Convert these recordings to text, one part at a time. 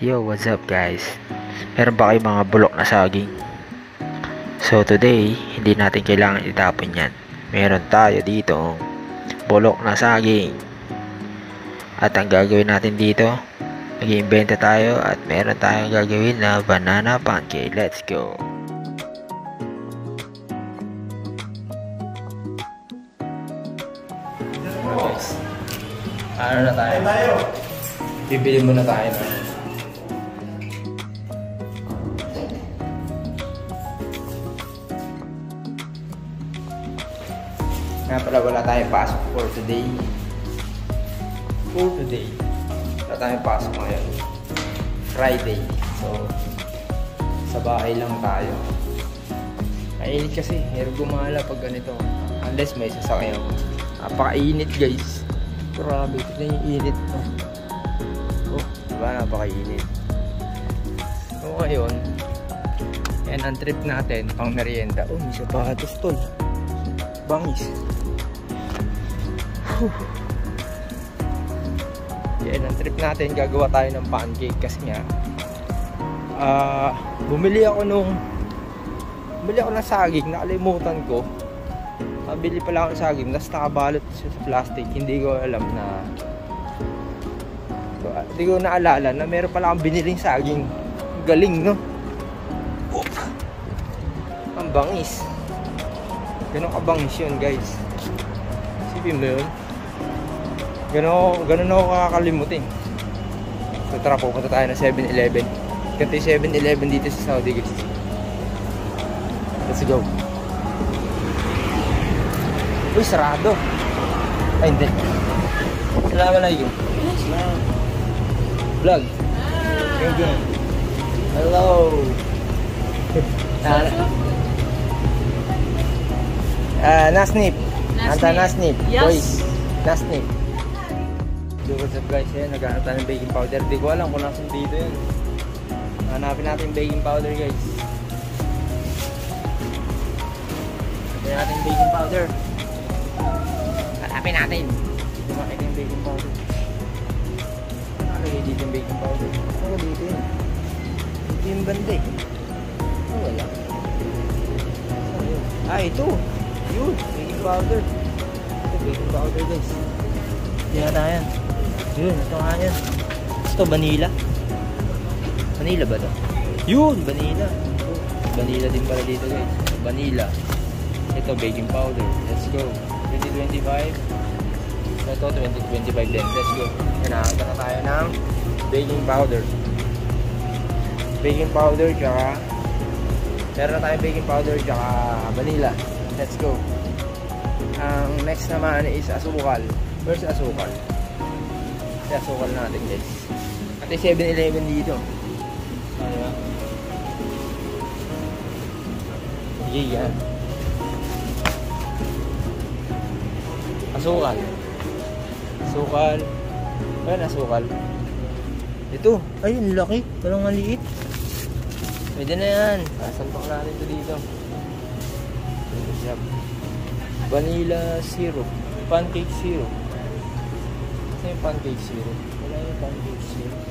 Yo, what's up guys? Meron ba kayong mga bulok na saging? So today, hindi natin kailangan itapon yan. Meron tayo dito bulok na saging. At ang gagawin natin dito, mag-iimbento tayo at meron tayong gagawin na banana pancake. Let's go! Guys, ano na tayo? Bibili muna tayo na. Nga pala wala tayong pasok for today. Wala tayong pasok ngayon. Friday. So, sa bahay lang tayo. Mainit kasi. Hirap gumala pag ganito. Unless may sasakyan. Napakainit guys. Grabe. Tignan yung init. Oh, diba? Napakainit. So ngayon, yan ang trip natin. Pang merienda. Oh, may sapatos tol. Bangis. Yan ang trip natin. Gagawa tayo ng pancake. Kasi nga bumili ako ng saging. Nakalimutan ko. Bili pala ako ng saging. Tapos nakabalot sa plastic. Hindi ko alam na hindi ko naalala na meron pala akong biniling saging. Galing, no? Oh. Ang bangis. Ganun kabangis yun, guys. Isipin mo yun. Ganun ako kakakalimutin. So tara, pupunta tayo ng 7-Eleven. Ganito yung 7-Eleven dito sa Saudi, guys. Let's go. Uy, sarado. Ay, hindi. Assalamualaikum. Vlog. Okay. Hello. Nasnip. Anta Nasnip. Yes. Boys. Nasnip. So what's up guys, yan, naghahanap tayo ng baking powder. Di ko alam kung nasan dito yun. Hanapin natin yung baking powder guys. Hanapin natin yung baking powder. Hanapin natin. Hindi makita yung baking powder. Nakalagay dito yung baking powder. Ano dito yun? Dito yung banda eh. Oh, wala. Saan yun? Ito! Yun! Baking powder. Ito baking powder guys. Yan na yan. Yun, ito nga yan. Ito, vanilla. Vanilla ba ito? Yun, vanilla. Vanilla din pala dito guys. Vanilla. Ito, baking powder. Let's go. 2025. Ito, 2025 din. Let's go. Nakakita na tayo ng baking powder. Baking powder, tsaka meron na tayo baking powder, tsaka vanilla. Let's go. Ang next naman is asukal. Where's asukal? Kasi asukal natin guys. At 7-Eleven dito. Ano ba? Yeah. Asukal. Asukal. Ayan, asukal. Ito. Ayun, laki. Parang maliit. Pwede na yan. Sasampak natin ito dito. Vanilla syrup. Pancake syrup. Kasi yung pancake syrup. Wala yung pancake syrup.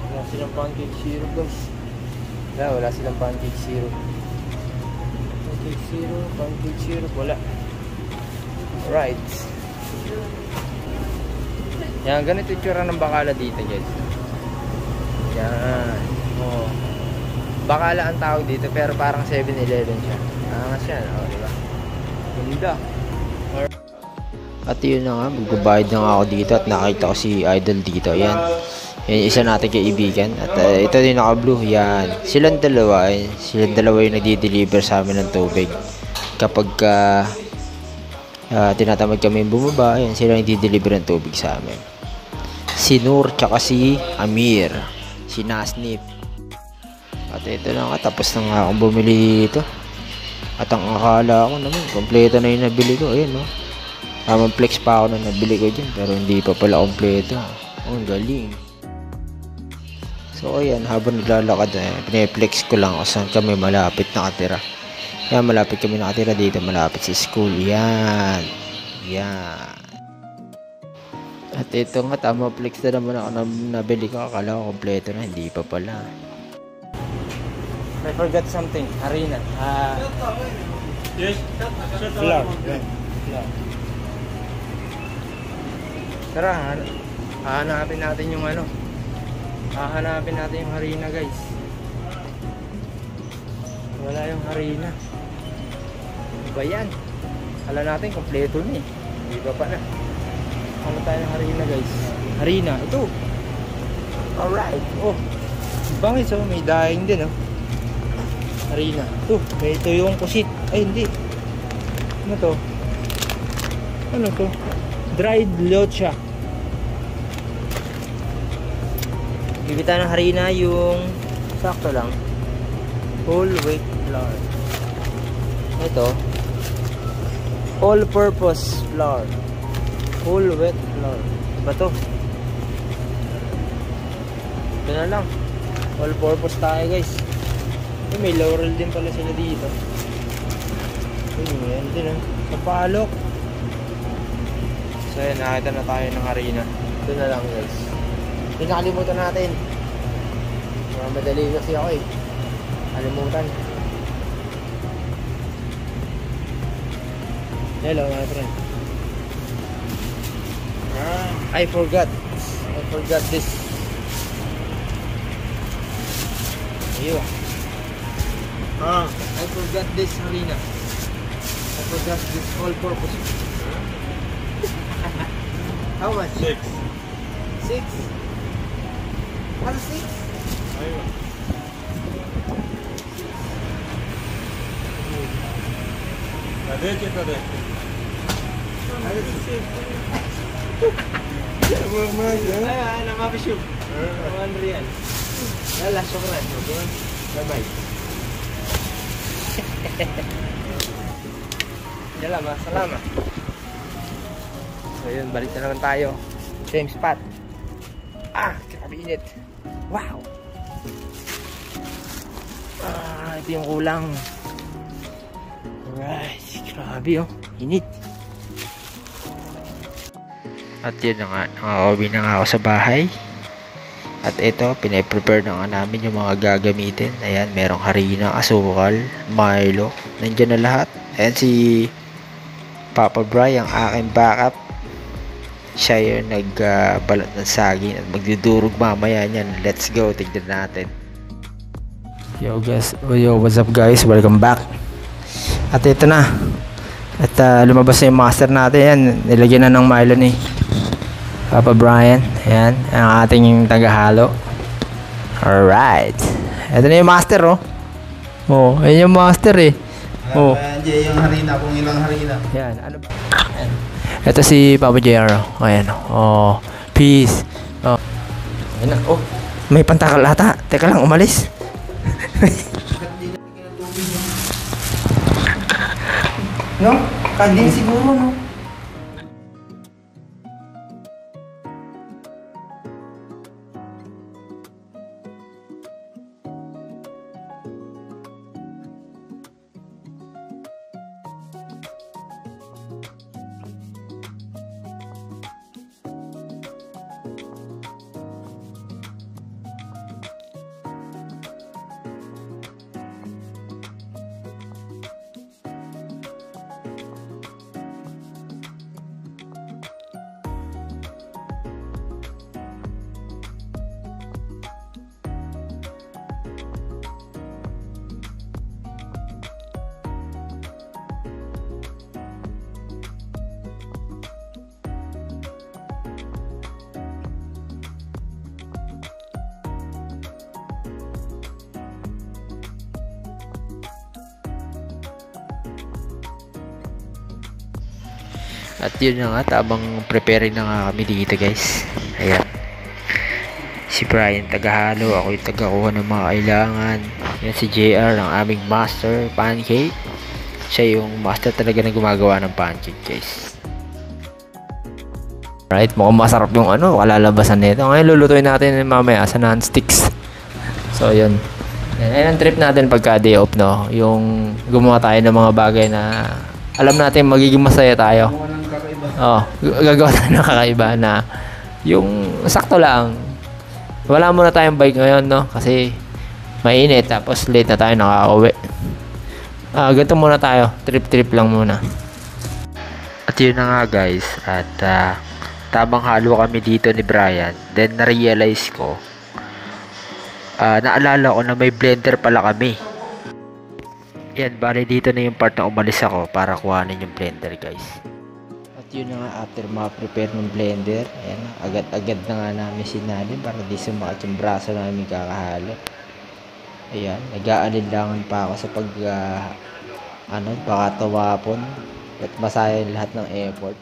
Wala silang pancake syrup guys. Wala silang pancake syrup. Pancake syrup. Wala. Right. Yan, ganito yung tsura ng bakala dito guys. Yan. Oh. Bakala ang tawag dito pero parang 7-Eleven siya. Angas yan, diba? Ganda. At yun na nga, magbabayad na nga ako dito at nakita ko si Idol dito. Yan. Yan isa natin kaibigan. At ito din naka-blue. Yan. Silang dalawa yung nagdi-deliver sa amin ng tubig. Kapag tinatamad kami bumaba, yan, sila nagdi-deliver ng tubig sa amin. Si Nur tsaka si Amir. Si Nasnip. At ito na nga, tapos na nga akong bumili ito. At ang akala ko naman, kompleto na yung nabili ko. Ayun, no? Tamang flex pa ako na nabili ko dyan. Pero hindi pa pala kompleto. Oh, ang galing. So, ayan, habang naglalakad, pineflex ko lang kung saan kami malapit nakatira. Yan, malapit kami nakatira dito. Malapit sa school. Yan. Yan. At ito nga, tama flex na naman ako na nabili ko. Akala ko kompleto na, hindi pa pala. I forgot something. Harina. Yes. Flour. Flour. Tara, hahanapin natin yung ano. Hahanapin natin yung harina, guys. Wala yung harina. Ano ba yan? Kala natin kompleto na eh. Hindi pa pala. Ano tayo ng harina, guys? Harina, ito. Alright. Oh, bangis oh, may daing din oh. Harina. Ito, may ito yung kusit. Ay, hindi. Ano to? Ano to? Dried locha. Bibita ng harina yung sakto lang. Whole wheat flour. Ito. All-purpose flour. Whole wheat flour. Ba to? Ito na lang. All-purpose tayo, guys. May laurel din pala sila dito. Yan din ah. Kapalok. So yan, nakita na tayo ng harina. Ito na lang, guys. Hindi nakalimutan natin. Madali kasi ako eh. Kalimutan. Hello, my friend. I forgot this. Ayun. I forgot this harina. I forgot this all-purpose. How much? 6. 6? Ano 6? Ayun. Cadete. Ano 6? Ay, namapishub. 1 real. Yala, syukran. Bye-bye. Salamat. So yun, balik na naman tayo. Same spot. Grabe init. Wow. Ito yung kulang. Alright, grabe oh. Init. At yun na nga, nakauwi na nga ako sa bahay. At ito, pinaprepare na nga namin yung mga gagamitin. Ayan, merong harina, asukal, Milo. Nandiyan na lahat. Ayan si Papa Bry, ang aking backup. Siya yung nagbalat ng saging at magdudurog mamaya niyan. Let's go, tignan natin. Yo guys, what's up guys? Welcome back. At ito na. At lumabas na yung master natin. Yan, nilagyan na ng Milo ni Papa Brian. Ayan, ang ating tagahalo. Alright. Ito na yung master oh. Oh, ayun yung master eh. Oh. Yung harina, kung ilang harina. Yan, ano ba? Ayan. Ito si Papa JR. Oh, ayan oh. Peace. Oh. Ayan na. Oh, may pantakal ata. Teka lang, umalis. No? Kanding siguro, no? At yun na nga, tabang preparing na nga kami dito guys. Ayan. Si Brian tagahalo, ako yung tagakuha ng mga kailangan. Yan si JR, ang aming master pancake. Siya yung master talaga na gumagawa ng pancake guys. Right, mukhang masarap yung ano, kalalabasan nito. Ngayon lulutuin natin mamaya sa non-sticks. So yun. Ayan ang trip natin pagka day off, no? Yung gumawa tayo ng mga bagay na alam natin magiging masaya tayo. Gagawa tayo ng kakaiba na Yung sakto lang. Wala muna tayong bike ngayon, no? Kasi mainit, tapos late na tayo nakakauwi. Ganito muna tayo. Trip-trip lang muna. At yun na nga guys. At tamang halo kami dito ni Brian. Then na-realize ko, naalala ko na may blender pala kami. Yan, bali dito na yung part na umalis ako para kuhanin yung blender guys. At yun na nga, after ma-prepare ng blender, ayan, agad-agad na nga namin sinalin para di sumakit yung braso namin kakahalo. Ayan, nag-aalinlangan pa ako sa baka tawapon at masaya lahat ng effort.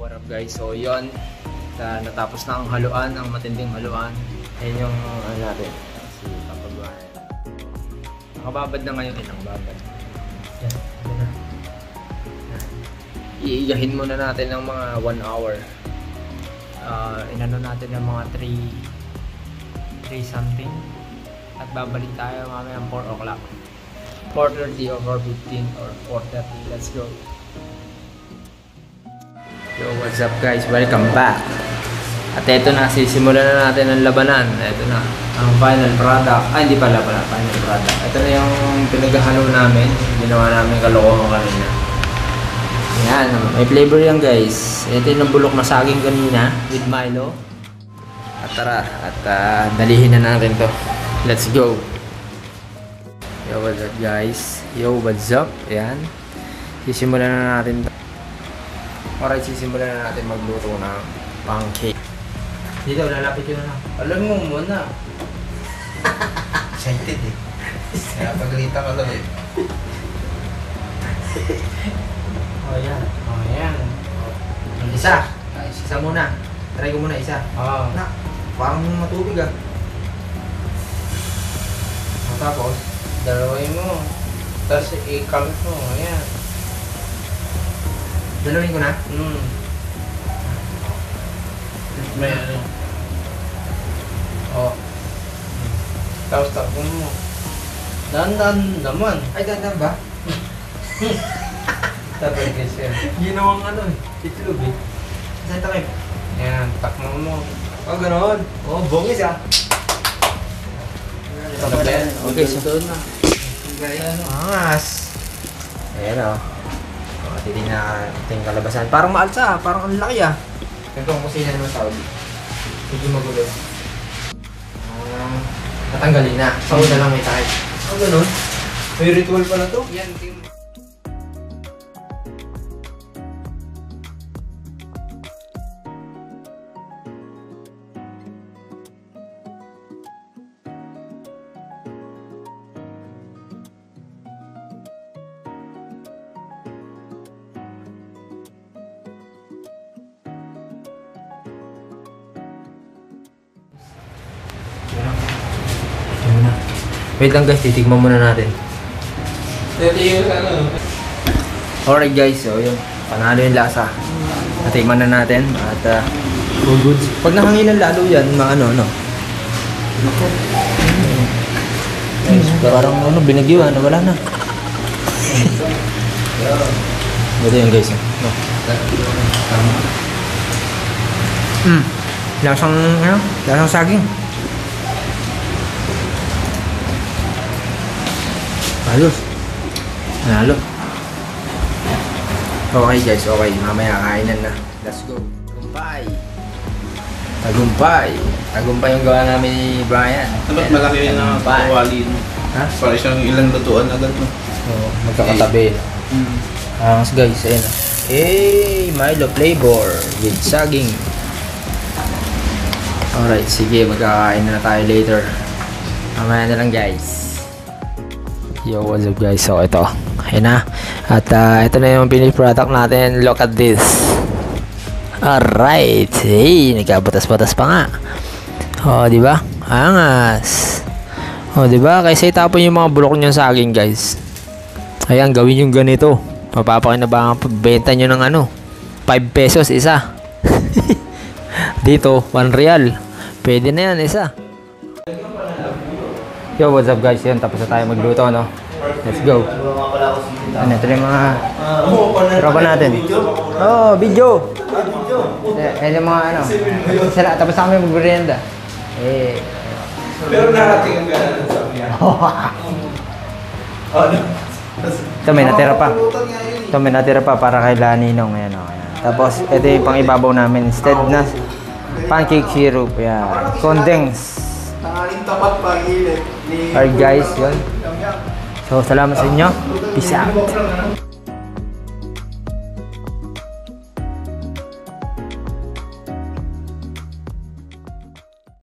What up guys, so yun, natapos na ang haluan, ang matinding haluan. Ayan yung natin, si Papa Brian. Nakababad na ngayon, nakababad. Yan, na. Iiyahin muna natin ng mga 1 hour. Inano natin ng mga 3 something. At babalik tayo mamaya ng 4 o'clock. 4:30 or 4:15 or 4:30, let's go. Yo, what's up guys? Welcome back. At eto na, sisimulan na natin ang labanan. Eto na, ang final product. Hindi pala final product. Ito na yung pinaghahalo namin. Ginawa namin kalokohan kanina. Yan, may flavor yan guys. Ito yung bulok na saging kanina with Milo. At tara, dalihin na natin to. Let's go. Yo, what's up guys? Yo, what's up? Yan. Sisimulan na natin to. Alright, sisimulan na natin magluto ng pancake. Dito, lalapit yun na. Alam mo muna. Excited eh. Kaya pagalita ka lang eh. Oh, yan. Oh, yan. Oh. Isa. Isa muna. Try ko muna isa. Oo. Na, parang matubig ah. Tapos, Dalawin mo. Tapos i-count mo. Ayan. dalawin ko na. May ano. Oh. Tapos takbo mo. Dahan-dahan naman. Ay, dandan ba? Tapos kasi. Ginawang ano eh. Itlog eh. Saan takip? Ayan. Takbo mo. Oh, ganoon. Oh, bongis ah. Okay, so doon na. angas. Ayan o. Titignan natin yung kalabasan. Parang maalsa, parang ang laki ah. Ito ang kusina ng Saudi. Hindi magulo. Natanggalin na. Sa una lang may takip. Oh, ganun. May ritual pala to. Yan, team. Wait lang guys, titigman muna natin. Ito yung ano. Alright guys, so yun. Panalo yung lasa. Natikman na natin. At all good. Pag nahanginan lalo yan, mga ano. Parang ano, binagyo ano, wala na. Ito yun guys. No. Lasang, ano? Lasang saging. Halos. Nalo. Okay guys, okay. Mamaya kainan na. Let's go. Tagumpay yung gawa namin ni Brian. Dapat malaki yun na kawali. Ha? Para siyang ilang lutuan agad mo. Oo, magkakatabi. Angas guys, ayun. Hey, Milo flavor with saging. Alright, sige, magkakain na tayo later. Mamaya na lang guys. Yo, what's up guys? So ito, ayun na. At ito na yung finished product natin. Look at this. Alright, hey, nagkabatas-batas pa nga. Oh, di ba? Angas. Oh, di ba? Kaysa itapon yung mga bulok niyan sa saging guys. Ayan, gawin yung ganito. Mapapakinabangan pa, benta nyo ng ano, 5 pesos isa. Dito, 1 real. Pwede na yan, isa. Yo, what's up guys? Yan, tapos na tayo magluto, no? Let's go. Ano, ito yung mga tropa natin. Oh, video. Yan yung mga ano. Sila, tapos na kami mag-merienda. Eh. Pero narating ka na sa niya. Ito may natira pa. Ito may natira pa para kay Laninong. Ayan, oh, ayan. Tapos ito yung pang ibabaw namin. Instead na pancake syrup. Ayan. Condense. Alright guys, yun. So salamat sa inyo. Peace out.